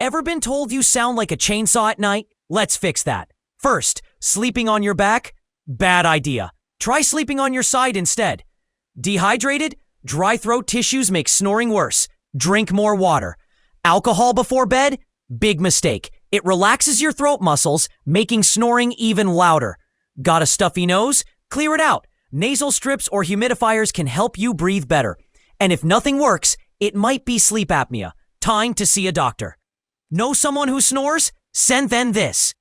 Ever been told you sound like a chainsaw at night? Let's fix that. First, sleeping on your back? Bad idea. Try sleeping on your side instead. Dehydrated? Dry throat tissues make snoring worse. Drink more water. Alcohol before bed? Big mistake. It relaxes your throat muscles, making snoring even louder. Got a stuffy nose? Clear it out. Nasal strips or humidifiers can help you breathe better. And if nothing works, it might be sleep apnea. Time to see a doctor. Know someone who snores? Send them this.